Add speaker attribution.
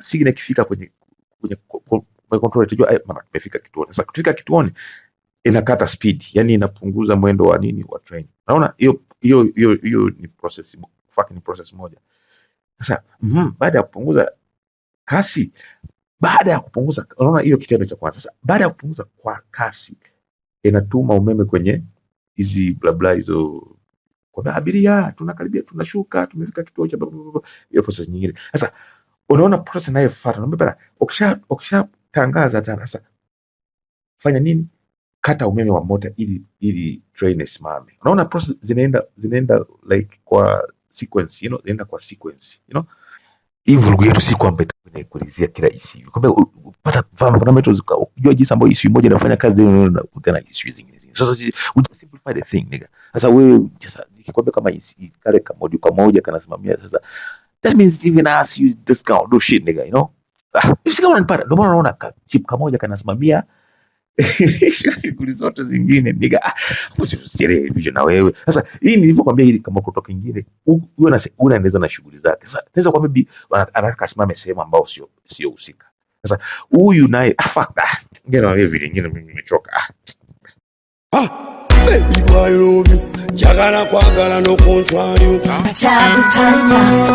Speaker 1: signal ikifika kwenye control itajua mama tumefika kituoni. Sasa kufika kituoni inakata speed, yani inapunguza mwendo wa nini wa train. Unaona hiyo ni process, fucking process moja. Sasa baada ya kupunguza kasi, unaona hiyo kitendo cha kwanza. Sasa baada ya kupunguza kwa kasi inatuma umeme kwenye hizi bla hizo kwa abiria, tunakaribia, tunashuka, tumefika kituo cha hiyo process nyingine. Sasa unaona process inayofuata, unaambia ukishatangaza tena, sasa fanya nini? Kata umeme wa moto ili train isimame. Unaona process zinaenda like kwa sequence, zinaenda kwa sequence, Hii vurugu yetu si kwamba inakulizia kila issue. Kwamba upata fundamentals unajua jinsi ambayo issue moja inafanya kazi na kutana issue zingine. Sasa we just simplify the thing, nigga. Sasa wewe nikikwambia kama kale kama moja kanasimamia, sasa that means even us use discount do shit, nigga, Usikao unanipata. Ndio maana unaona chip kamoja kanasimamia shughuli zote zingine, nigga. Usielewe hiyo na wewe. Sasa hii nilivyokuambia, hili kama kutoka kingine unaendeleza na shughuli zake. Sasa naweza kwa maybe anataka asimame sehemu ambao sio husika. Sasa huyu naye fuck ngine wewe vile ngine mimi nimechoka.
Speaker 2: Baby boy love you, jagala kwagala no control you.
Speaker 3: Acha tutanya.